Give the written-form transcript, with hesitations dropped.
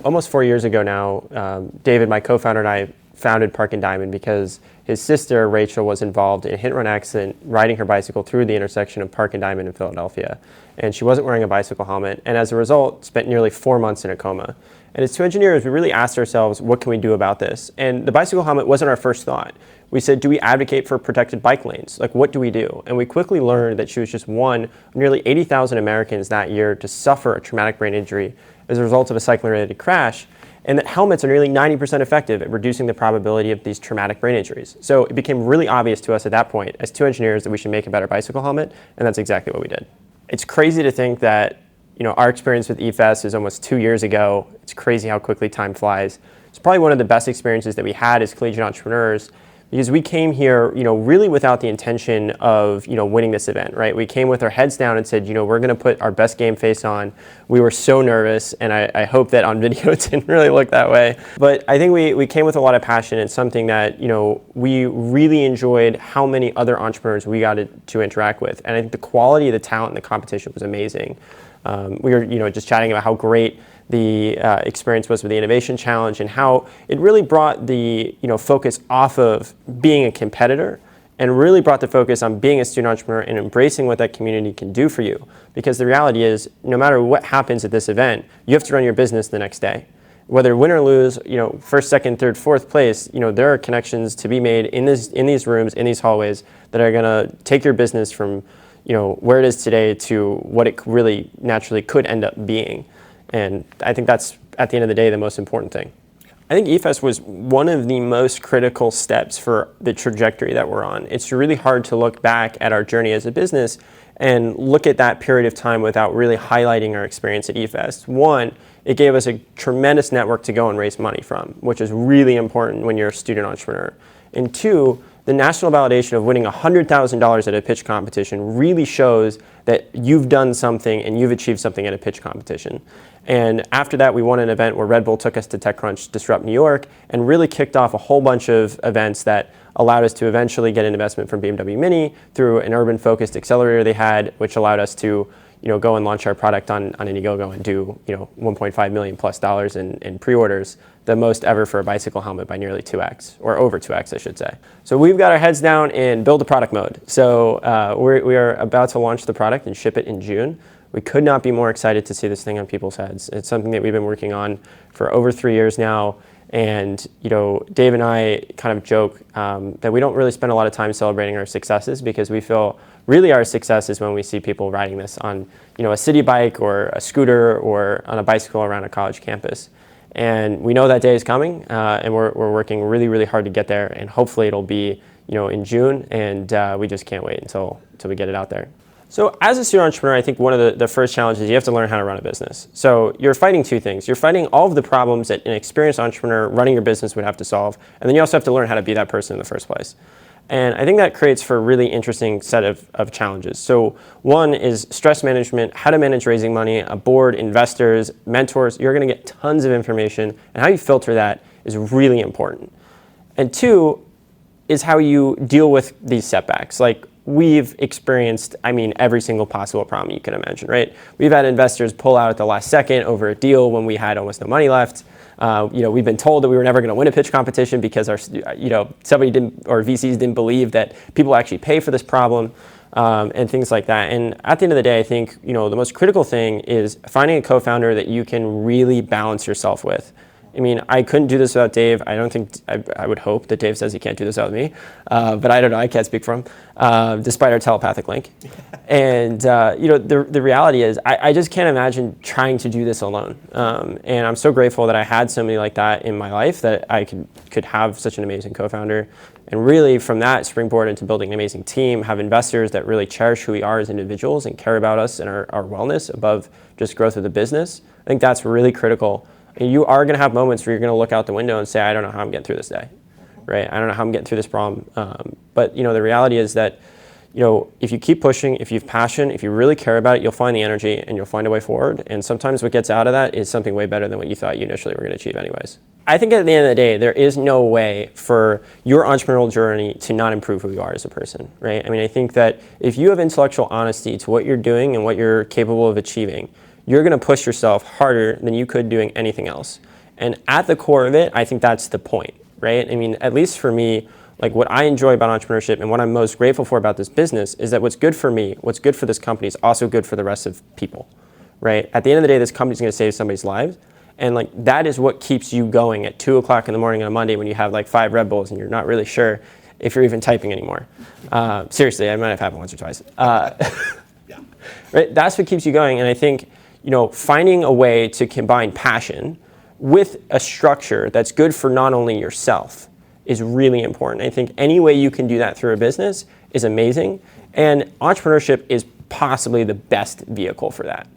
almost 4 years ago now, David, my co-founder, and I founded Park and Diamond because his sister, Rachel, was involved in a hit-and-run accident riding her bicycle through the intersection of Park and Diamond in Philadelphia. And she wasn't wearing a bicycle helmet, and as a result, spent nearly 4 months in a coma. And as two engineers, we really asked ourselves, what can we do about this? And the bicycle helmet wasn't our first thought. We said, do we advocate for protected bike lanes? Like, what do we do? And we quickly learned that she was just one of nearly 80,000 Americans that year to suffer a traumatic brain injury as a result of a cycling-related crash, and that helmets are nearly 90% effective at reducing the probability of these traumatic brain injuries. So it became really obvious to us at that point, as two engineers, that we should make a better bicycle helmet, and that's exactly what we did. It's crazy to think that our experience with eFest is almost 2 years ago. It's crazy how quickly time flies. It's probably one of the best experiences that we had as collegiate entrepreneurs, because we came here, really without the intention of, winning this event, right? We came with our heads down and said, we're going to put our best game face on. We were so nervous, and I hope that on video it didn't really look that way. But I think we came with a lot of passion and something that, we really enjoyed how many other entrepreneurs we got to interact with. And I think the quality of the talent and the competition was amazing. We were, just chatting about how great the experience was with the Innovation Challenge and how it really brought the focus off of being a competitor and really brought the focus on being a student entrepreneur and embracing what that community can do for you. Because the reality is, no matter what happens at this event, you have to run your business the next day. Whether win or lose, first, second, third, fourth place, there are connections to be made in these rooms, in these hallways, that are going to take your business from where it is today to what it really naturally could end up being. And I think that's, at the end of the day, the most important thing. I think eFest was one of the most critical steps for the trajectory that we're on. It's really hard to look back at our journey as a business and look at that period of time without really highlighting our experience at eFest. One, it gave us a tremendous network to go and raise money from, which is really important when you're a student entrepreneur. And two, the national validation of winning $100,000 at a pitch competition really shows that you've done something and you've achieved something at a pitch competition. And after that, we won an event where Red Bull took us to TechCrunch Disrupt New York and really kicked off a whole bunch of events that allowed us to eventually get an investment from BMW Mini through an urban-focused accelerator they had, which allowed us to go and launch our product on Indiegogo and do $1.5 million plus in pre-orders, the most ever for a bicycle helmet by nearly 2x, or over 2x, I should say. So we've got our heads down in build a product mode. So we are about to launch the product and ship it in June. We could not be more excited to see this thing on people's heads. It's something that we've been working on for over 3 years now. And Dave and I kind of joke that we don't really spend a lot of time celebrating our successes, because we feel really our success is when we see people riding this on a city bike or a scooter or on a bicycle around a college campus. And we know that day is coming, and we're working really, really hard to get there. And hopefully it'll be in June, and we just can't wait until we get it out there. So as a student entrepreneur, I think one of the first challenges is you have to learn how to run a business. So you're fighting two things. You're fighting all of the problems that an experienced entrepreneur running your business would have to solve, and then you also have to learn how to be that person in the first place. And I think that creates for a really interesting set of challenges. So one is stress management, how to manage raising money, a board, investors, mentors. You're going to get tons of information, and how you filter that is really important. And two is how you deal with these setbacks. Like, we've experienced, every single possible problem you can imagine, right? We've had investors pull out at the last second over a deal when we had almost no money left. We've been told that we were never going to win a pitch competition because somebody didn't, or VCs didn't believe that people actually pay for this problem, and things like that. And at the end of the day, I think the most critical thing is finding a co-founder that you can really balance yourself with. I couldn't do this without Dave. I don't think, I would hope that Dave says he can't do this without me, but I don't know, I can't speak for him, despite our telepathic link. And the reality is, I just can't imagine trying to do this alone. And I'm so grateful that I had somebody like that in my life, that I could have such an amazing co-founder. And really from that springboard into building an amazing team, have investors that really cherish who we are as individuals and care about us and our wellness above just growth of the business. I think that's really critical. And you are going to have moments where you're going to look out the window and say, I don't know how I'm getting through this day, right? I don't know how I'm getting through this problem. But the reality is that, if you keep pushing, if you have passion, if you really care about it, you'll find the energy and you'll find a way forward. And sometimes what gets out of that is something way better than what you thought you initially were going to achieve anyways. I think at the end of the day, there is no way for your entrepreneurial journey to not improve who you are as a person, right? I think that if you have intellectual honesty to what you're doing and what you're capable of achieving, you're going to push yourself harder than you could doing anything else. And at the core of it, I think that's the point, right? I mean, at least for me, like what I enjoy about entrepreneurship and what I'm most grateful for about this business is that what's good for me, what's good for this company is also good for the rest of people, right? At the end of the day, this company's going to save somebody's lives. And like that is what keeps you going at 2 o'clock in the morning on a Monday when you have like 5 Red Bulls and you're not really sure if you're even typing anymore. Seriously, I might have had once or twice. Right? That's what keeps you going. And I think, finding a way to combine passion with a structure that's good for not only yourself is really important. I think any way you can do that through a business is amazing. And entrepreneurship is possibly the best vehicle for that.